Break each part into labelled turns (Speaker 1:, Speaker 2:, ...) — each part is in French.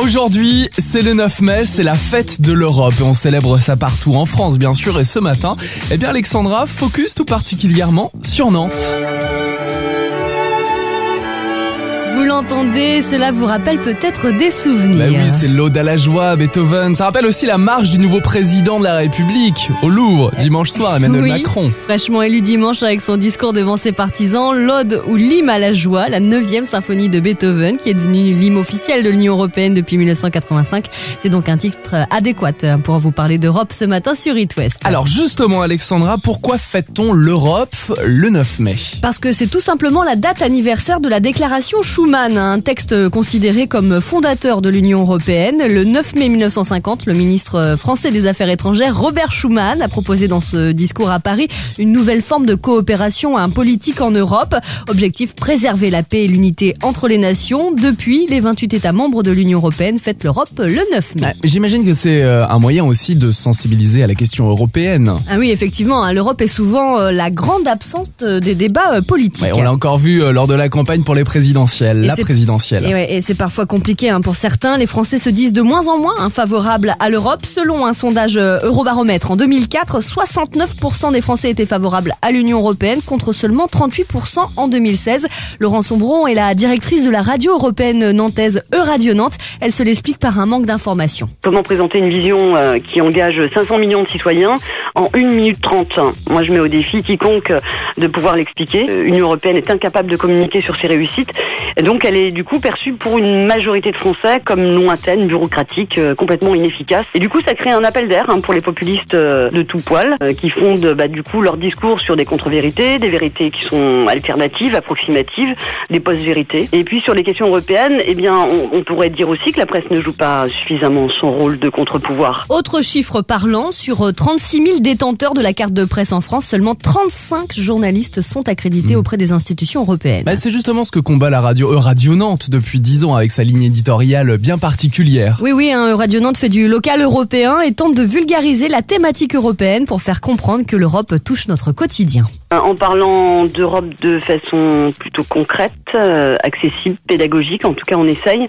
Speaker 1: Aujourd'hui, c'est le 9 mai, c'est la fête de l'Europe et on célèbre ça partout en France bien sûr. Et ce matin, Alexandra focus tout particulièrement sur Nantes.
Speaker 2: Vous l'entendez, cela vous rappelle peut-être des souvenirs.
Speaker 1: Bah oui, c'est l'Ode à la joie, Beethoven. Ça rappelle aussi la marche du nouveau président de la République au Louvre, dimanche soir, Emmanuel Macron.
Speaker 2: Fraîchement élu dimanche avec son discours devant ses partisans, l'Ode ou l'hymne à la joie, la 9e symphonie de Beethoven, qui est devenue l'hymne officiel de l'Union Européenne depuis 1985. C'est donc un titre adéquat pour vous parler d'Europe ce matin sur It West.
Speaker 1: Alors justement, Alexandra, pourquoi fête-t-on l'Europe le 9 mai ?
Speaker 2: Parce que c'est tout simplement la date anniversaire de la déclaration Schuman, un texte considéré comme fondateur de l'Union européenne. Le 9 mai 1950, le ministre français des Affaires étrangères, Robert Schuman, a proposé dans ce discours à Paris une nouvelle forme de coopération politique en Europe. Objectif, préserver la paix et l'unité entre les nations. Depuis, les 28 États membres de l'Union européenne fêtent l'Europe le 9 mai.
Speaker 1: J'imagine que c'est un moyen aussi de sensibiliser à la question européenne.
Speaker 2: Ah oui, effectivement, l'Europe est souvent la grande absente des débats politiques.
Speaker 1: Ouais, on l'a encore vu lors de la campagne pour les présidentielles. Présidentielle.
Speaker 2: Et c'est parfois compliqué pour certains. Les Français se disent de moins en moins favorables à l'Europe. Selon un sondage Eurobaromètre en 2004, 69% des Français étaient favorables à l'Union européenne contre seulement 38% en 2016. Laurence Sombron est la directrice de la radio européenne nantaise Euradio Nantes. Elle se l'explique par un manque d'informations.
Speaker 3: Comment présenter une vision qui engage 500 millions de citoyens en 1 minute 30 ? Moi, je mets au défi quiconque de pouvoir l'expliquer. L'Union européenne est incapable de communiquer sur ses réussites. Et donc, elle est du coup perçue pour une majorité de Français comme lointaine, bureaucratique, complètement inefficace. Et du coup, ça crée un appel d'air pour les populistes de tout poil qui fondent du coup leur discours sur des contre-vérités, des vérités qui sont alternatives, approximatives, des post-vérités. Et puis sur les questions européennes, on pourrait dire aussi que la presse ne joue pas suffisamment son rôle de contre-pouvoir.
Speaker 2: Autre chiffre parlant, sur 36 000 détenteurs de la carte de presse en France, seulement 35 journalistes sont accrédités auprès des institutions européennes.
Speaker 1: C'est justement ce que combat la radio Euradio Nantes depuis 10 ans avec sa ligne éditoriale bien particulière.
Speaker 2: Oui, Euradio Nantes fait du local européen et tente de vulgariser la thématique européenne pour faire comprendre que l'Europe touche notre quotidien.
Speaker 3: En parlant d'Europe de façon plutôt concrète, accessible, pédagogique, en tout cas on essaye,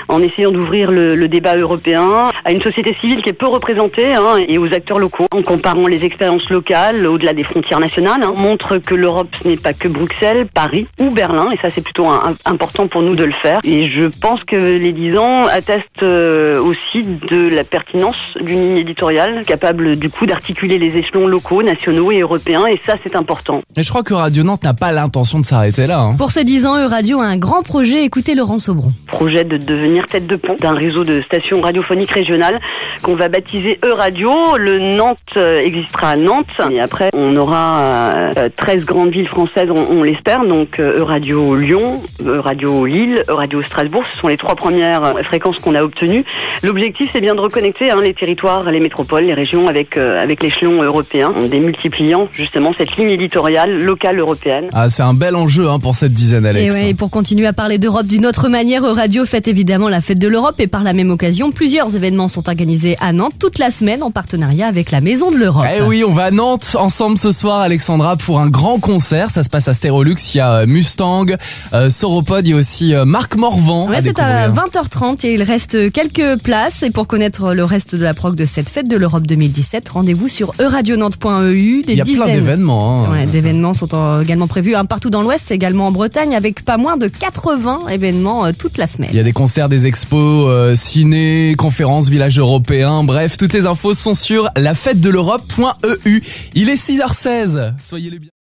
Speaker 3: en essayant d'ouvrir le débat européen à une société civile qui est peu représentée et aux acteurs locaux. En comparant les expériences locales au-delà des frontières nationales, on montre que l'Europe ce n'est pas que Bruxelles, Paris ou Berlin, et ça c'est plutôt important pour nous de le faire. Et je pense que les 10 ans attestent aussi de la pertinence d'une ligne éditoriale capable du coup d'articuler les échelons locaux, nationaux et européens, et ça c'est important.
Speaker 1: Et je crois que Radio Nantes n'a pas l'intention de s'arrêter là.
Speaker 2: Pour ces 10 ans, Euradio a un grand projet, écoutez Laurent Sombron.
Speaker 3: Projet de devenir tête de pont d'un réseau de stations radiophoniques régionales qu'on va baptiser Euradio. Le Nantes existera à Nantes et après on aura 13 grandes villes françaises, on l'espère, donc Euradio Lyon, Euradio Lille, Euradio Strasbourg, ce sont les 3 premières fréquences qu'on a obtenues. L'objectif c'est bien de reconnecter les territoires, les métropoles, les régions avec l'échelon européen, en démultipliant justement cette ligne éditoriale locale européenne.
Speaker 1: C'est un bel enjeu pour cette dizaine, Alex.
Speaker 2: Et pour continuer à parler d'Europe d'une autre manière, Euradio fête évidemment la fête de l'Europe et par la même occasion, plusieurs événements sont organisés à Nantes toute la semaine en partenariat avec la Maison de l'Europe.
Speaker 1: Oui, on va à Nantes ensemble ce soir, Alexandra, pour un grand concert. Ça se passe à Stérolux. Il y a Mustang, Sauropod, il y a aussi Marc Morvan.
Speaker 2: C'est à 20h30 et il reste quelques places. Et pour connaître le reste de la prog de cette fête de l'Europe 2017, rendez-vous sur euradionantes.eu.
Speaker 1: Il y a plein d'événements.
Speaker 2: D'événements sont également prévus partout dans l'Ouest, également en Bretagne, avec pas moins de 80 événements toute la semaine.
Speaker 1: Il y a des concerts, des expos, ciné, conférences, villages européens, bref, toutes les infos sont sur lafêtedeleurope.eu. Il est 6h16, soyez les bienvenus.